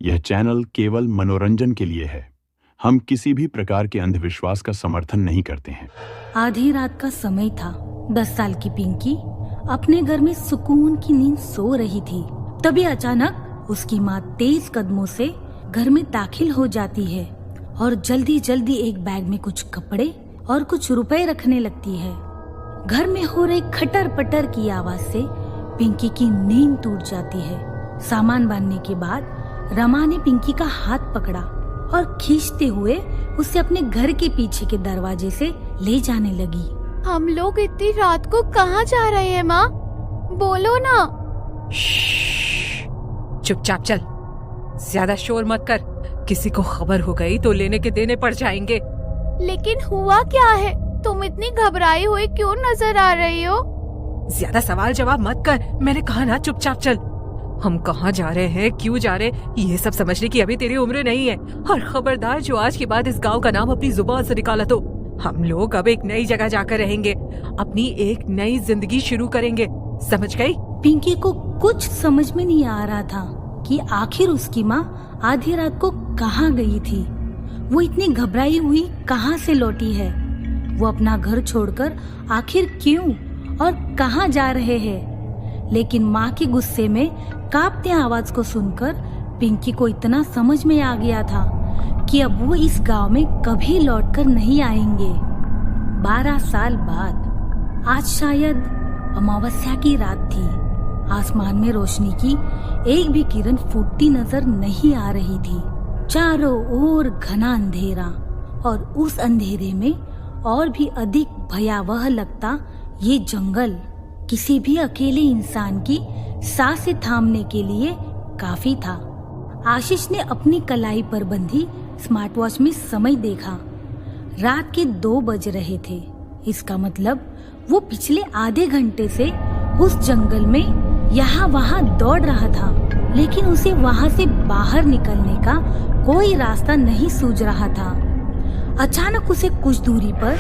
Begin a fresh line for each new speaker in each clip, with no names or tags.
यह चैनल केवल मनोरंजन के लिए है। हम किसी भी प्रकार के अंधविश्वास का समर्थन नहीं करते हैं।
आधी रात का समय था। 10 साल की पिंकी अपने घर में सुकून की नींद सो रही थी। तभी अचानक उसकी माँ तेज कदमों से घर में दाखिल हो जाती है और जल्दी जल्दी एक बैग में कुछ कपड़े और कुछ रुपए रखने लगती है। घर में हो रही खटर पटर की आवाज से पिंकी की नींद टूट जाती है। सामान बांधने के बाद रमा ने पिंकी का हाथ पकड़ा और खींचते हुए उसे अपने घर के पीछे के दरवाजे से ले जाने लगी।
हम लोग इतनी रात को कहाँ जा रहे हैं माँ? बोलो ना।
चुपचाप चल, ज्यादा शोर मत कर। किसी को खबर हो गई तो लेने के देने पड़ जाएंगे।
लेकिन हुआ क्या है? तुम इतनी घबराई हुई क्यों नजर आ रही हो?
ज्यादा सवाल जवाब मत कर। मैंने कहा ना चुपचाप चल। हम कहाँ जा रहे हैं, क्यों जा रहे, ये सब समझने की अभी तेरी उम्र नहीं है। और खबरदार जो आज के बाद इस गांव का नाम अपनी जुबान से निकाला तो हम लोग अब एक नई जगह जाकर रहेंगे, अपनी एक नई जिंदगी शुरू करेंगे, समझ गई?
पिंकी को कुछ समझ में नहीं आ रहा था कि आखिर उसकी माँ आधी रात को कहाँ गई थी। वो इतनी घबराई हुई कहाँ से लौटी है। वो अपना घर छोड़कर आखिर क्यों और कहाँ जा रहे हैं। लेकिन माँ के गुस्से में कांपते आवाज को सुनकर पिंकी को इतना समझ में आ गया था कि अब वो इस गांव में कभी लौटकर नहीं आएंगे। 12 साल बाद आज शायद अमावस्या की रात थी। आसमान में रोशनी की एक भी किरण फूटती नजर नहीं आ रही थी। चारों ओर घना अंधेरा, और उस अंधेरे में और भी अधिक भयावह लगता ये जंगल किसी भी अकेले इंसान की सांसें थामने के लिए काफी था। आशीष ने अपनी कलाई पर बंधी स्मार्ट वॉच में समय देखा। रात के 2 बज रहे थे। इसका मतलब वो पिछले आधे घंटे से उस जंगल में यहाँ वहाँ दौड़ रहा था, लेकिन उसे वहाँ से बाहर निकलने का कोई रास्ता नहीं सूझ रहा था। अचानक उसे कुछ दूरी पर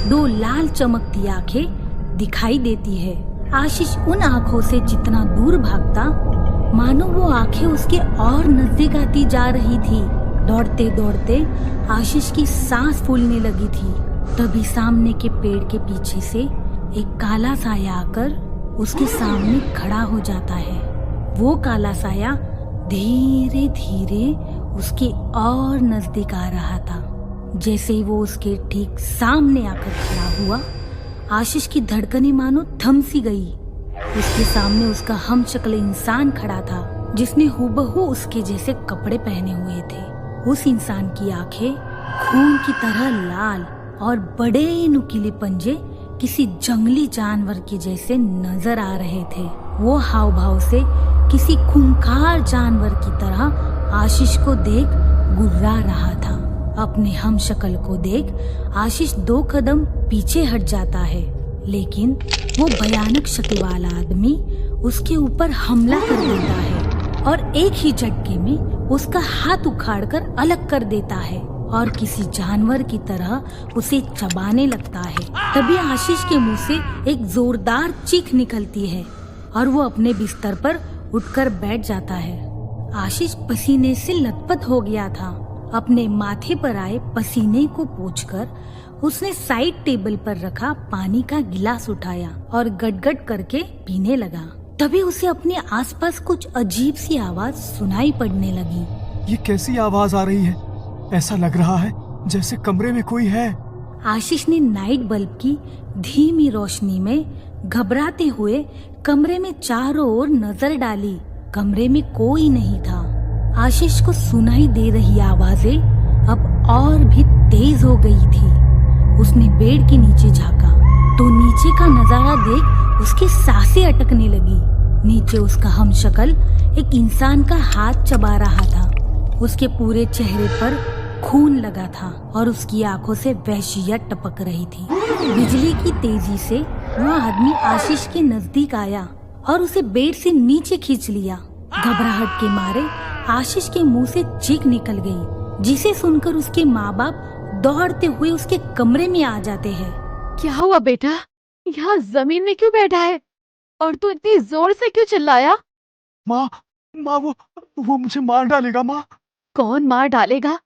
2 लाल चमकती आंखें दिखाई देती है। आशीष उन आंखों से जितना दूर भागता, मानो वो आंखें उसके और नजदीक आती जा रही थी। दौड़ते दौड़ते आशीष की सांस फूलने लगी थी। तभी सामने के पेड़ के पीछे से एक काला साया आकर उसके सामने खड़ा हो जाता है। वो काला साया धीरे धीरे उसके और नजदीक आ रहा था। जैसे ही वो उसके ठीक सामने आकर खड़ा हुआ, आशीष की धड़कनें मानो थम सी गई। उसके सामने उसका हमशक्ल इंसान खड़ा था, जिसने हूबहू उसके जैसे कपड़े पहने हुए थे। उस इंसान की आंखें खून की तरह लाल और बड़े नुकीले पंजे किसी जंगली जानवर के जैसे नजर आ रहे थे। वो हाव भाव से किसी खूंखार जानवर की तरह आशीष को देख गुर्रा रहा था। अपने हमशक्ल को देख आशीष 2 कदम पीछे हट जाता है, लेकिन वो भयानक शक्ल वाला आदमी उसके ऊपर हमला कर देता है और एक ही झटके में उसका हाथ उखाड़कर अलग कर देता है और किसी जानवर की तरह उसे चबाने लगता है। तभी आशीष के मुंह से एक जोरदार चीख निकलती है और वो अपने बिस्तर पर उठकर बैठ जाता है। आशीष पसीने से लथपथ हो गया था। अपने माथे पर आए पसीने को पोंछकर उसने साइड टेबल पर रखा पानी का गिलास उठाया और गटगट करके पीने लगा। तभी उसे अपने आसपास कुछ अजीब सी आवाज सुनाई पड़ने लगी।
ये कैसी आवाज आ रही है? ऐसा लग रहा है जैसे कमरे में कोई है।
आशीष ने नाइट बल्ब की धीमी रोशनी में घबराते हुए कमरे में चारों ओर नजर डाली। कमरे में कोई नहीं था। आशीष को सुनाई दे रही आवाजें अब और भी तेज हो गई थी। उसने बेड के नीचे झांका तो नीचे का नजारा देख उसकी सांसें अटकने लगी। नीचे उसका हमशक्ल एक इंसान का हाथ चबा रहा था। उसके पूरे चेहरे पर खून लगा था और उसकी आंखों से वहशियत टपक रही थी। बिजली की तेजी से वो आदमी आशीष के नजदीक आया और उसे बेड से नीचे खींच लिया। घबराहट के मारे आशीष के मुंह से चीख निकल गई, जिसे सुनकर उसके माँ बाप दौड़ते हुए उसके कमरे में आ जाते हैं।
क्या हुआ बेटा? यहाँ जमीन में क्यों बैठा है और तू इतनी जोर से क्यों चिल्लाया?
माँ, माँ वो मुझे मार डालेगा माँ।
कौन मार डालेगा?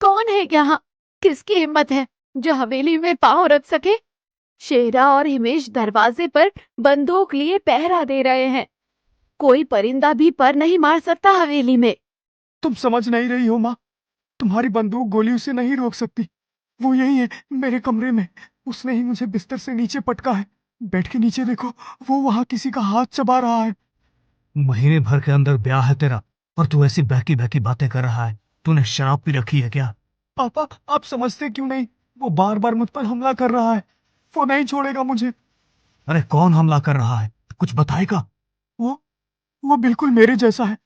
कौन है यहाँ? किसकी हिम्मत है जो हवेली में पांव रख सके? शेरा और हिमेश दरवाजे पर बंदूक लिए पहरा दे रहे हैं। कोई परिंदा भी पर नहीं मार सकता हवेली में।
तुम समझ नहीं रही हो माँ। तुम्हारी बंदूक गोली उसे नहीं रोक सकती। वो यही है मेरे कमरे में। उसने ही मुझे बिस्तर से नीचे पटका है। बेड के नीचे देखो, वो वहां किसी का हाथ चबा रहा है। महीने भर के अंदर ब्याह है तेरा और तू ऐसी बहकी बहकी बातें कर रहा है। तूने शराब पी रखी है क्या? पापा, आप समझते क्यों नहीं? वो बार बार मुझ पर हमला कर रहा है। वो नहीं छोड़ेगा मुझे। अरे कौन हमला कर रहा है, कुछ बताएगा? वो बिल्कुल मेरे जैसा है,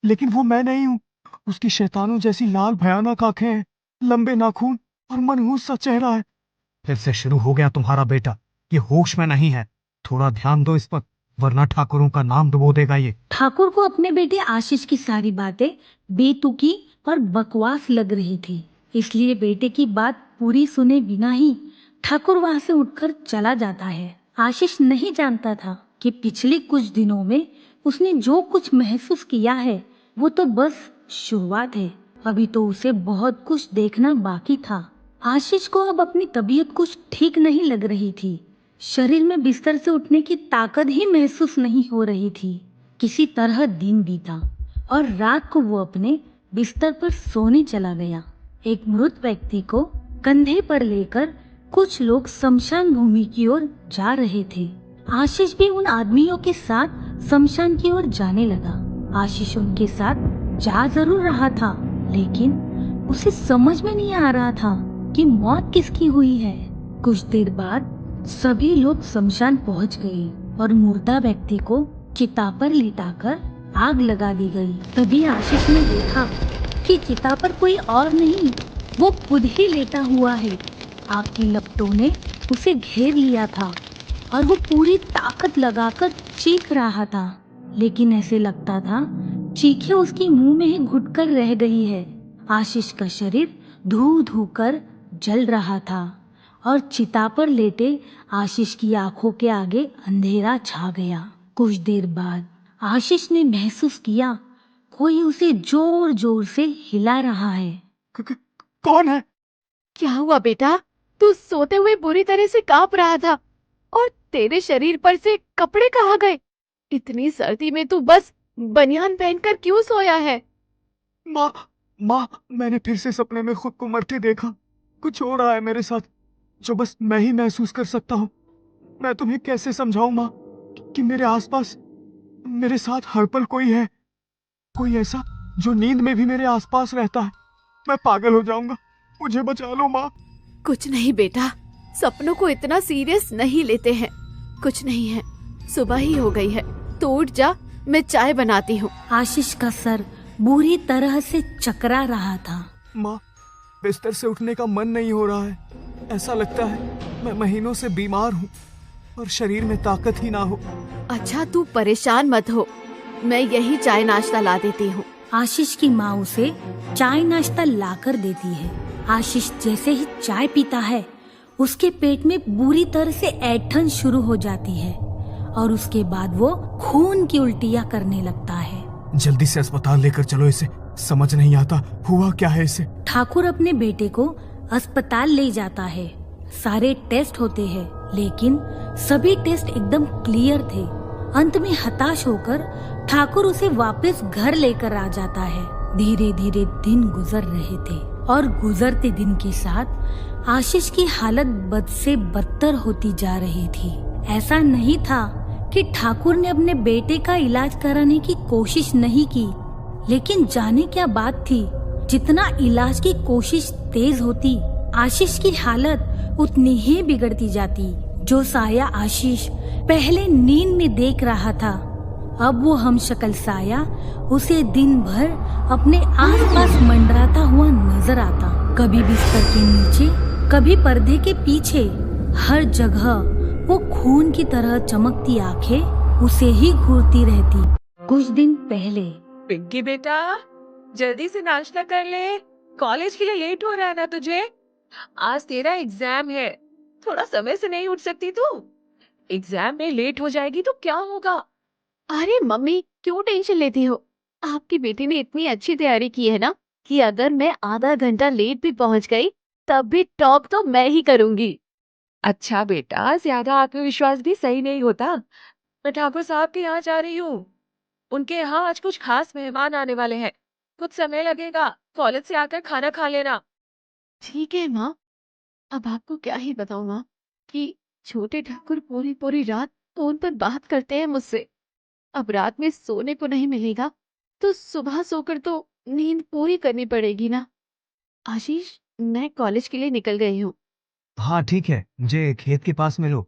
लेकिन वो मैं नहीं हूँ। उसकी शैतानों जैसी लाल भयानक आंखें हैं, लंबे नाखून और मनहूस सा चेहरा है। फिर से शुरू हो गया तुम्हारा बेटा। ये होश में नहीं है। थोड़ा ध्यान दो इस पर, वरना ठाकुरों का नाम डुबो देगा ये।
ठाकुर को अपने बेटे आशीष की सारी बातें बेतुकी और बकवास लग रही थी, इसलिए बेटे की बात पूरी सुने बिना ही ठाकुर वहां से उठकर चला जाता है। आशीष नहीं जानता था कि पिछले कुछ दिनों में उसने जो कुछ महसूस किया है वो तो बस शुरुआत है। अभी तो उसे बहुत कुछ देखना बाकी था। आशीष को अब अपनी तबीयत कुछ ठीक नहीं लग रही थी। शरीर में बिस्तर से उठने की ताकत ही महसूस नहीं हो रही थी। किसी तरह दिन बीता और रात को वो अपने बिस्तर पर सोने चला गया। एक मृत व्यक्ति को कंधे पर लेकर कुछ लोग शमशान भूमि की ओर जा रहे थे। आशीष भी उन आदमियों के साथ शमशान की ओर जाने लगा। आशीष उनके साथ जा जरूर रहा था, लेकिन उसे समझ में नहीं आ रहा था कि मौत किसकी हुई है। कुछ देर बाद सभी लोग शमशान पहुंच गए और मुर्दा व्यक्ति को चिता पर लिटाकर आग लगा दी गई। तभी आशीष ने देखा कि चिता पर कोई और नहीं, वो खुद ही लेटा हुआ है। आग की लपटों ने उसे घेर लिया था और वो पूरी ताकत लगाकर चीख रहा था, लेकिन ऐसे लगता था चीखें उसके मुंह में ही घुटकर रह गई है। आशीष का शरीर धू धू कर जल रहा था और चिता पर लेटे आशीष की आंखों के आगे अंधेरा छा गया। कुछ देर बाद आशीष ने महसूस किया कोई उसे जोर जोर से हिला रहा है।
कौन है?
क्या हुआ बेटा? तू सोते हुए बुरी तरह से कांप रहा था और तेरे शरीर पर से कपड़े कहाँ गए? इतनी सर्दी में तू बस बनियान पहनकर क्यों सोया है?
माँ, मैंने फिर से सपने में खुद को मरते देखा। कुछ हो रहा है मेरे साथ जो बस मैं ही महसूस कर सकता हूँ। मैं तुम्हें कैसे समझाऊं माँ कि मेरे आसपास, मेरे साथ हर पल कोई है, कोई ऐसा जो नींद में भी मेरे आसपास रहता है। मैं पागल हो जाऊंगा, मुझे बचा लो माँ।
कुछ नहीं बेटा, सपनों को इतना सीरियस नहीं लेते हैं। कुछ नहीं है, सुबह ही हो गई है। तो उठ जा, मैं चाय बनाती हूँ।
आशीष का सर बुरी तरह से चकरा रहा था।
माँ, बिस्तर से उठने का मन नहीं हो रहा है। ऐसा लगता है मैं महीनों से बीमार हूँ और शरीर में ताकत ही ना हो।
अच्छा, तू परेशान मत हो, मैं यही चाय नाश्ता ला देती हूँ।
आशीष की माँ उसे चाय नाश्ता लाकर देती है। आशीष जैसे ही चाय पीता है उसके पेट में बुरी तरह से ऐंठन शुरू हो जाती है और उसके बाद वो खून की उल्टियाँ करने लगता है।
जल्दी से अस्पताल लेकर चलो इसे, समझ नहीं आता हुआ क्या है इसे।
ठाकुर अपने बेटे को अस्पताल ले जाता है। सारे टेस्ट होते हैं, लेकिन सभी टेस्ट एकदम क्लियर थे। अंत में हताश होकर ठाकुर उसे वापस घर लेकर आ जाता है। धीरे धीरे दिन गुजर रहे थे और गुजरते दिन के साथ आशीष की हालत बद से बदतर होती जा रही थी। ऐसा नहीं था कि ठाकुर ने अपने बेटे का इलाज कराने की कोशिश नहीं की, लेकिन जाने क्या बात थी, जितना इलाज की कोशिश तेज होती आशीष की हालत उतनी ही बिगड़ती जाती। जो साया आशीष पहले नींद में देख रहा था, अब वो हमशक्ल साया उसे दिन भर अपने आसपास मंडराता हुआ नजर आता। कभी बिस्तर के नीचे, कभी पर्दे के पीछे, हर जगह वो खून की तरह चमकती आंखें उसे ही घूरती रहती। कुछ दिन पहले
पिंकी बेटा, जल्दी से नाश्ता कर ले, कॉलेज के लिए लेट हो रहा है ना तुझे। आज तेरा एग्जाम है, थोड़ा समय से नहीं उठ सकती तू? एग्जाम में लेट हो जाएगी तो क्या होगा?
अरे मम्मी, क्यों टेंशन लेती हो? आपकी बेटी ने इतनी अच्छी तैयारी की है ना कि अगर मैं आधा घंटा लेट भी पहुंच गई तब भी टॉप तो मैं ही करूंगी।
अच्छा बेटा, ज्यादा आत्मविश्वास भी सही नहीं होता। मैं ठाकुर साहब के यहाँ जा रही हूँ। उनके यहाँ आज कुछ खास मेहमान आने वाले हैं। कुछ समय लगेगा, कॉलेज से आकर खाना खा लेना।
ठीक है माँ। अब आपको क्या ही बताऊं माँ कि छोटे ठाकुर पूरी पूरी रात फोन पर बात करते हैं मुझसे। अब रात में सोने को नहीं मिलेगा तो सुबह सोकर तो नींद पूरी करनी पड़ेगी ना। आशीष, मैं कॉलेज के लिए निकल गई हूँ।
हाँ ठीक है, मुझे खेत के पास मिलो,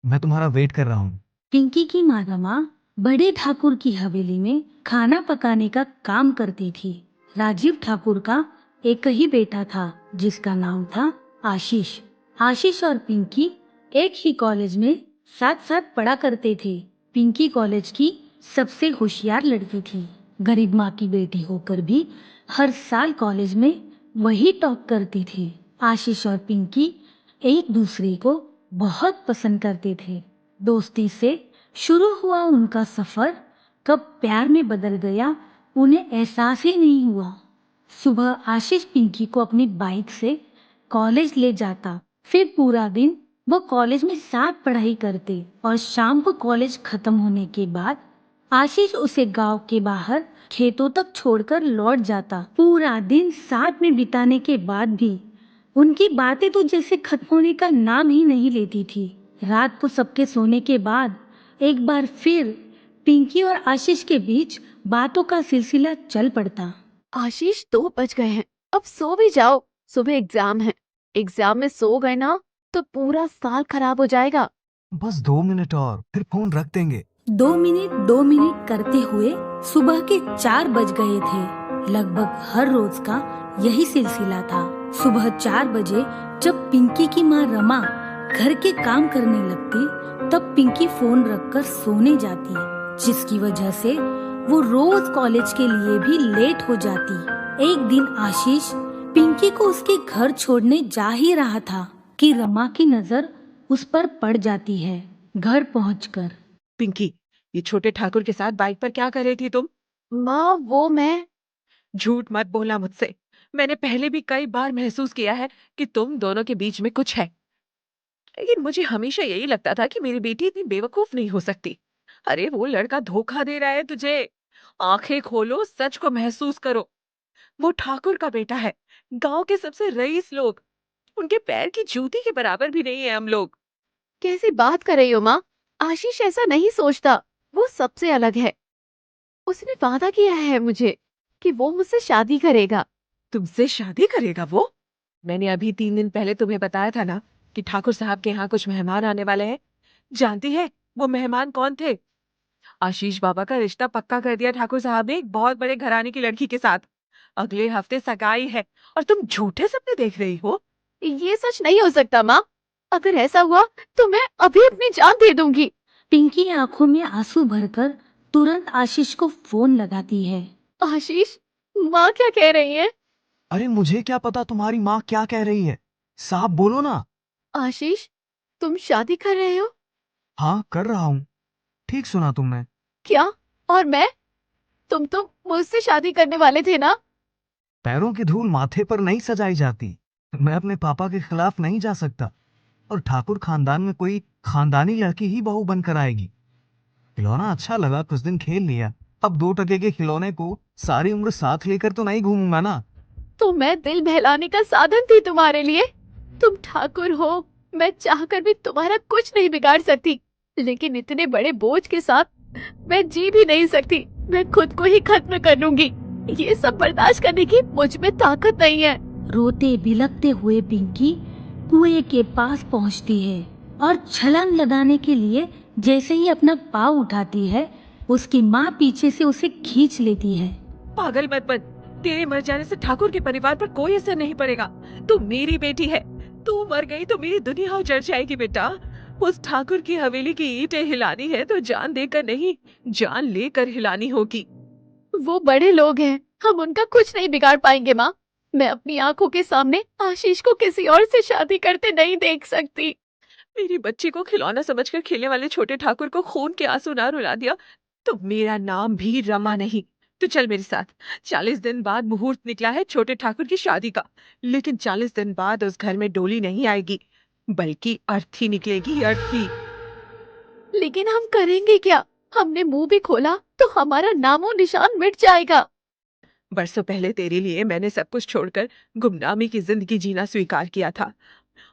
मैं तुम्हारा वेट कर रहा हूँ।
पिंकी की माँ रमा बड़े ठाकुर की हवेली में खाना पकाने का काम करती थी। राजीव ठाकुर का एक ही बेटा था जिसका नाम था आशीष। आशीष और पिंकी एक ही कॉलेज में साथ साथ पढ़ा करते थे। पिंकी कॉलेज की सबसे होशियार लड़की थी। गरीब माँ की बेटी होकर भी हर साल कॉलेज में वही टॉप करती थी। आशीष और पिंकी एक दूसरे को बहुत पसंद करते थे। दोस्ती से शुरू हुआ उनका सफर कब प्यार में बदल गया उन्हें एहसास ही नहीं हुआ। सुबह आशीष पिंकी को अपनी बाइक से कॉलेज ले जाता, फिर पूरा दिन वो कॉलेज में साथ पढ़ाई करते और शाम को कॉलेज खत्म होने के बाद आशीष उसे गांव के बाहर खेतों तक छोड़कर लौट जाता। पूरा दिन साथ में बिताने के बाद भी उनकी बातें तो जैसे खत्म होने का नाम ही नहीं लेती थी। रात को सबके सोने के बाद एक बार फिर पिंकी और आशीष के बीच बातों का सिलसिला चल पड़ता।
आशीष, 2 बज गए हैं, अब सो भी जाओ। सुबह एग्जाम है। एग्जाम में सो गए ना तो पूरा साल खराब हो जाएगा।
बस 2 मिनट और फिर फोन रख देंगे।
2 मिनट करते हुए सुबह के 4 बज गए थे। लगभग हर रोज का यही सिलसिला था। सुबह 4 बजे जब पिंकी की माँ रमा घर के काम करने लगती तब पिंकी फोन रखकर सोने जाती, जिसकी वजह से वो रोज कॉलेज के लिए भी लेट हो जाती। एक दिन आशीष पिंकी को उसके घर छोड़ने जा ही रहा था कि रमा की नजर उस पर पड़ जाती है। घर पहुंचकर
पिंकी, ये छोटे ठाकुर के साथ बाइक पर क्या कर रही थी तुम?
माँ, वो मैं
झूठ मत बोलना मुझसे। मैंने पहले भी कई बार महसूस किया है कि तुम दोनों के बीच में कुछ है। लेकिन मुझे हमेशा यही लगता था कि मेरी बेटी इतनी बेवकूफ नहीं हो सकती। अरे वो लड़का धोखा दे रहा है तुझे। आंखें खोलो, सच को महसूस करो। वो ठाकुर का बेटा है। गांव के सबसे रईस लोग, उनके पैर की जूती के बराबर भी नहीं है हम लोग।
कैसी बात कर रही हो माँ? आशीष ऐसा नहीं सोचता। वो सबसे अलग है। उसने वादा किया है मुझे कि वो मुझसे शादी करेगा।
तुमसे शादी करेगा वो? मैंने अभी 3 दिन पहले तुम्हें बताया था ना कि ठाकुर साहब के यहाँ कुछ मेहमान आने वाले हैं। जानती है वो मेहमान कौन थे? आशीष बाबा का रिश्ता पक्का कर दिया ठाकुर साहब ने एक बहुत बड़े घराने की लड़की के साथ। अगले हफ्ते सगाई है और तुम झूठे सपने देख रही हो।
ये सच नहीं हो सकता माँ। अगर ऐसा हुआ तो मैं अभी अपनी जान दे दूंगी।
पिंकी आंखों में आंसू भरकर तुरंत आशीष को फोन लगाती है।
आशीष, माँ क्या कह रही है?
अरे मुझे क्या पता तुम्हारी माँ क्या कह रही है, साफ बोलो ना।
आशीष, तुम शादी कर रहे हो?
हाँ कर रहा हूँ, ठीक सुना तुमने।
क्या? और मैं? तुम तो मुझसे शादी करने वाले थे ना?
पैरों की धूल माथे पर नहीं सजाई जाती। मैं अपने पापा के खिलाफ नहीं जा सकता, और ठाकुर खानदान में कोई खानदानी लड़की ही बहू बनकर आएगी। खिलौना अच्छा लगा, कुछ दिन खेल लिया, अब 2 टके के खिलौने को सारी उम्र साथ लेकर तो नहीं घूमूंगा ना।
तो मैं दिल बहलाने का साधन थी तुम्हारे लिए। तुम ठाकुर हो, मैं चाहकर भी तुम्हारा कुछ नहीं बिगाड़ सकती। लेकिन इतने बड़े बोझ के साथ मैं जी भी नहीं सकती। मैं खुद को ही खत्म कर लूंगी। ये सब बर्दाश्त करने की मुझ में ताकत नहीं है।
रोते बिलखते हुए पिंकी कुएं के पास पहुंचती है और छलांग लगाने के लिए जैसे ही अपना पाँव उठाती है उसकी माँ पीछे से उसे खींच लेती है।
पागल मत बन। तेरे मर जाने से ठाकुर के परिवार पर कोई असर नहीं पड़ेगा। तू मेरी बेटी है। तू मर गई तो मेरी दुनिया उजड़ जाएगी बेटा। उस ठाकुर की हवेली की ईंटें हिलानी है तो जान देकर नहीं, जान लेकर हिलानी होगी।
वो बड़े लोग हैं, हम उनका कुछ नहीं बिगाड़ पाएंगे माँ। मैं अपनी आंखों के सामने आशीष को किसी और से शादी करते नहीं देख सकती।
मेरी बच्ची को खिलौना समझकर खेलने वाले छोटे ठाकुर को खून के आंसू ना रुला दिया तो मेरा नाम भी रमा नहीं। तो चल मेरे साथ। 40 दिन बाद मुहूर्त निकला है छोटे ठाकुर की शादी का, लेकिन 40 दिन बाद उस घर में डोली नहीं आएगी, बल्कि अर्थी निकलेगी, अर्थी।
लेकिन हम करेंगे क्या? हमने मुंह भी खोला तो हमारा नामो निशान मिट जाएगा।
बरसों पहले तेरे लिए मैंने सब कुछ छोड़कर गुमनामी की जिंदगी जीना स्वीकार किया था,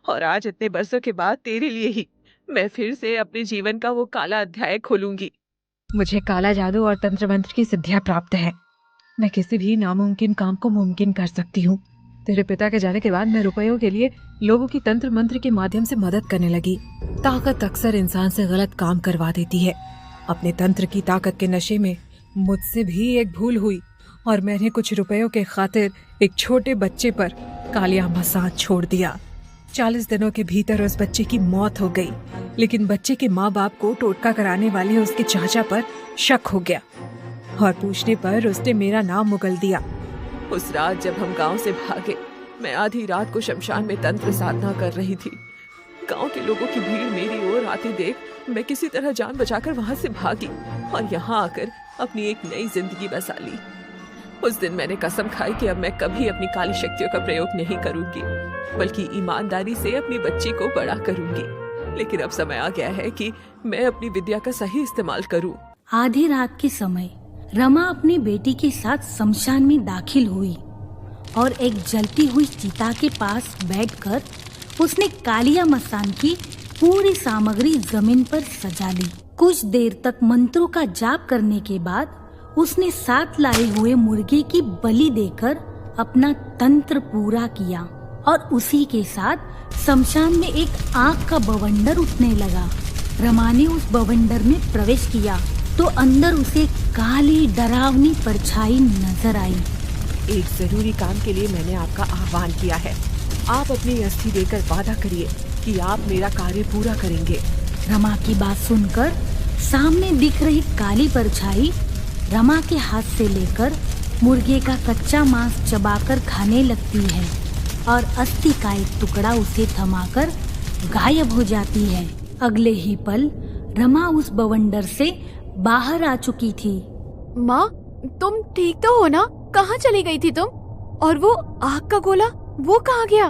और आज इतने बरसों के बाद तेरे लिए ही मैं फिर से अपने जीवन का वो काला अध्याय खोलूंगी। मुझे काला जादू और तंत्र मंत्र की सिद्धियां प्राप्त है। मैं किसी भी नामुमकिन काम को मुमकिन कर सकती हूँ। तेरे पिता के जाने के बाद मैं रुपयों के लिए लोगों की तंत्र मंत्र के माध्यम से मदद करने लगी। ताकत अक्सर इंसान से गलत काम करवा देती है। अपने तंत्र की ताकत के नशे में मुझसे भी एक भूल हुई और मैंने कुछ रुपयों के खातिर एक छोटे बच्चे पर कालिया मसाज छोड़ दिया। 40 दिनों के भीतर उस बच्चे की मौत हो गई, लेकिन बच्चे के माँ बाप को टोटका कराने वाले उसके चाचा पर शक हो गया और पूछने पर उसने मेरा नाम मुगल दिया। उस रात जब हम गांव से भागे, मैं आधी रात को शमशान में तंत्र साधना कर रही थी। गांव के लोगों की भीड़ मेरी ओर आती देख मैं किसी तरह जान बचाकर वहां से भागी और यहाँ आकर अपनी एक नई जिंदगी बसा ली। उस दिन मैंने कसम खाई कि अब मैं कभी अपनी काली शक्तियों का प्रयोग नहीं करूंगी, बल्कि ईमानदारी से अपनी बच्ची को बड़ा करूंगी। लेकिन अब समय आ गया है कि मैं अपनी विद्या का सही इस्तेमाल करूं।
आधी रात के समय रमा अपनी बेटी के साथ शमशान में दाखिल हुई और एक जलती हुई चिता के पास बैठकर उसने कालिया मसान की पूरी सामग्री जमीन पर सजा ली। कुछ देर तक मंत्रों का जाप करने के बाद उसने साथ लाए हुए मुर्गे की बलि देकर अपना तंत्र पूरा किया और उसी के साथ शमशान में एक आग का बवंडर उठने लगा। रमा ने उस बवंडर में प्रवेश किया तो अंदर उसे काली डरावनी परछाई नजर आई।
एक जरूरी काम के लिए मैंने आपका आह्वान किया है। आप अपनी अस्थि देकर वादा करिए कि आप मेरा कार्य पूरा करेंगे।
रमा की बात सुनकर सामने दिख रही काली परछाई रमा के हाथ से लेकर मुर्गे का कच्चा मांस चबाकर खाने लगती है और अस्थि का एक टुकड़ा उसे थमाकर गायब हो जाती है। अगले ही पल रमा उस बवंडर से बाहर आ चुकी थी।
माँ, तुम ठीक तो हो ना? कहाँ चली गई थी तुम? और वो आग का गोला, वो कहाँ गया?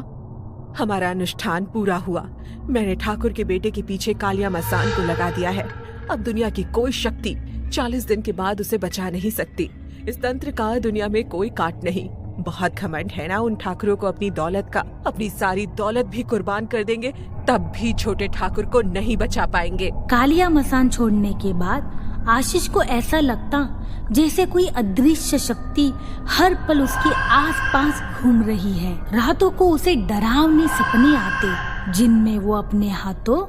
हमारा अनुष्ठान पूरा हुआ। मैंने ठाकुर के बेटे के पीछे कालिया मसान को लगा दिया है। अब दुनिया की कोई शक्ति 40 दिन के बाद उसे बचा नहीं सकती। इस तंत्र का दुनिया में कोई काट नहीं। बहुत घमंड है ना उन ठाकुरों को अपनी दौलत का। अपनी सारी दौलत भी कुर्बान कर देंगे, तब भी छोटे ठाकुर को नहीं बचा पाएंगे।
कालिया मसान छोड़ने के बाद आशीष को ऐसा लगता जैसे कोई अदृश्य शक्ति हर पल उसके आसपास घूम रही है। रातों को उसे डरावने सपने आते जिनमें वो अपने हाथों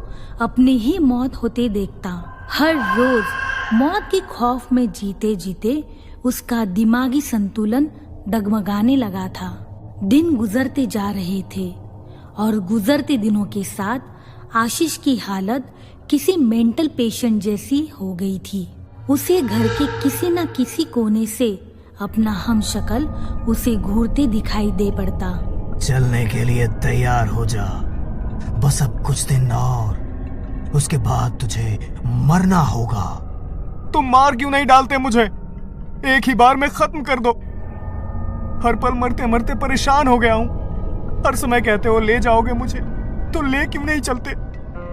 अपनी ही मौत होते देखता। हर रोज मौत के खौफ में जीते जीते उसका दिमागी संतुलन डगमगाने लगा था। दिन गुजरते जा रहे थे और गुजरते दिनों के साथ आशीष की हालत किसी मेंटल पेशेंट जैसी हो गई थी। उसे घर के किसी न किसी कोने से अपना हमशक्ल उसे घूरते दिखाई दे पड़ता।
चलने के लिए तैयार हो जा, बस अब कुछ दिन और, उसके बाद तुझे मरना होगा। तुम मार क्यों नहीं डालते मुझे? एक ही बार में खत्म कर दो। हर पल मरते मरते परेशान हो गया हूँ। हर समय कहते हो ले जाओगे मुझे, तो ले क्यों नहीं चलते?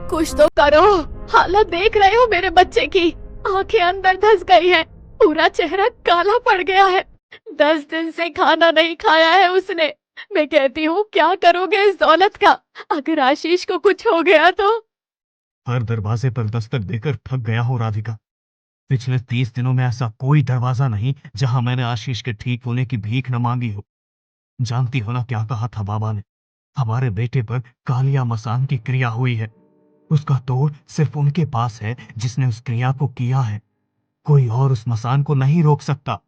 कुछ तो करो। हालत देख रहे हो मेरे बच्चे की? आंखें अंदर धंस गई है, पूरा चेहरा काला पड़ गया है। 10 दिन से खाना नहीं खाया है उसने। मैं कहती हूँ क्या करोगे इस दौलत का? अगर आशीष को कुछ हो गया तो?
हर दरवाजे पर दस्तक देकर थक गया हो राधिका। पिछले 30 दिनों में ऐसा कोई दरवाजा नहीं जहां मैंने आशीष के ठीक होने की भीख न मांगी हो। जानती हो ना क्या कहा था बाबा ने? हमारे बेटे पर कालिया मसान की क्रिया हुई है। उसका तोड़ सिर्फ उनके पास है जिसने उस क्रिया को किया है। कोई और उस मसान को नहीं रोक सकता।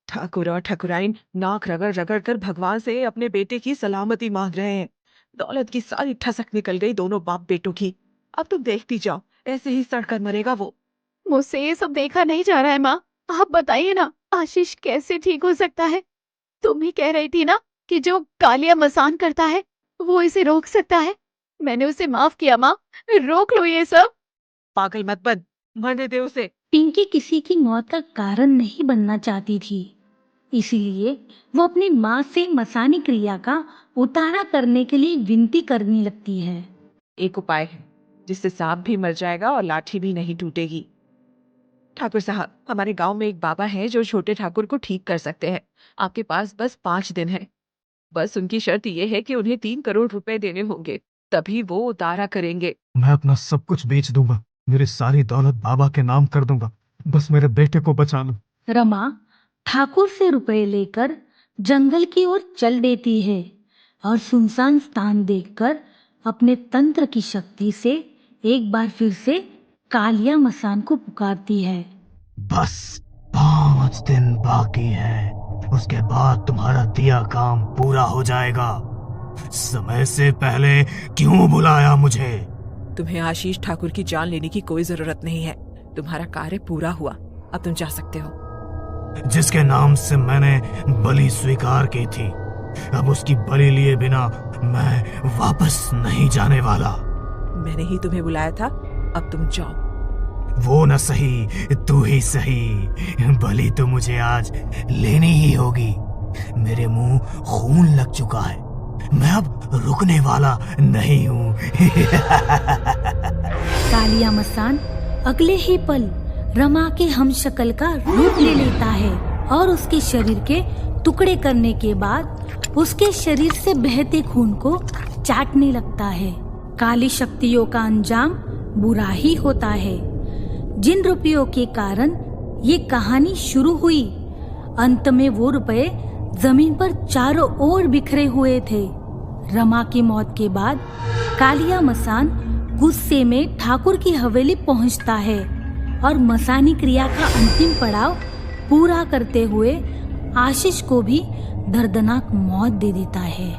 ठाकुर और ठाकुराइन नाक रगड़ रगड़ कर भगवान से अपने बेटे की सलामती मांग रहे हैं। दौलत की सारी ठसक निकल गई दोनों बाप बेटों की। अब तुम देखती जाओ, ऐसे ही सड़कर मरेगा वो।
मुझसे ये सब देखा नहीं जा रहा है माँ। आप बताइए ना, आशीष कैसे ठीक हो सकता है? तुम ही कह रही थी ना कि जो कालिया मसान करता है वो इसे रोक सकता है। मैंने उसे माफ किया माँ, रोक लो ये सब।
पागल मत बन, मरने दे उसे।
पिंकी किसी की मौत का कारण नहीं बनना चाहती थी, इसीलिए वो अपनी माँ से मसानी क्रिया का उतारा करने के लिए विनती करने लगती है।
एक उपाय है जिससे सांप भी मर जाएगा और लाठी भी नहीं टूटेगी। ठाकुर साहब, हमारे गांव में एक बाबा है जो छोटे ठाकुर को ठीक कर सकते हैं। आपके पास बस 5 दिन है। बस उनकी शर्त ये है कि उन्हें 3 करोड़ रुपए देने होंगे, तभी वो उतारा करेंगे।
मैं अपना सब कुछ बेच दूंगा, मेरी सारी दौलत बाबा के नाम कर दूंगा, बस मेरे बेटे को बचा लो।
रमा ठाकुर से रुपए लेकर जंगल की ओर चल देती है और सुनसान स्थान देखकर अपने तंत्र की शक्ति से एक बार फिर से कालिया मसान को पुकारती है।
बस 5 दिन बाकी है, उसके बाद तुम्हारा दिया काम पूरा हो जाएगा। समय से पहले क्यों बुलाया मुझे?
तुम्हें आशीष ठाकुर की जान लेने की कोई जरूरत नहीं है। तुम्हारा कार्य पूरा हुआ, अब तुम जा सकते हो।
जिसके नाम से मैंने बलि स्वीकार की थी, अब उसकी बलि लिए बिना मैं वापस नहीं जाने वाला।
मैंने ही तुम्हें बुलाया था, अब तुम जाओ।
वो न सही, तू ही सही, बलि तो मुझे आज लेनी ही होगी। मेरे मुंह खून लग चुका है, मैं अब रुकने वाला नहीं हूँ।
कालिया मसान अगले ही पल रमा के हमशक्ल का रूप ले लेता है और उसके शरीर के टुकड़े करने के बाद उसके शरीर से बहते खून को चाटने लगता है। काली शक्तियों का अंजाम बुरा ही होता है। जिन रुपयों के कारण ये कहानी शुरू हुई, अंत में वो रुपए जमीन पर चारों ओर बिखरे हुए थे। रमा की मौत के बाद कालिया मसान गुस्से में ठाकुर की हवेली पहुंचता है और मसानी क्रिया का अंतिम पड़ाव पूरा करते हुए आशीष को भी दर्दनाक मौत दे देता है।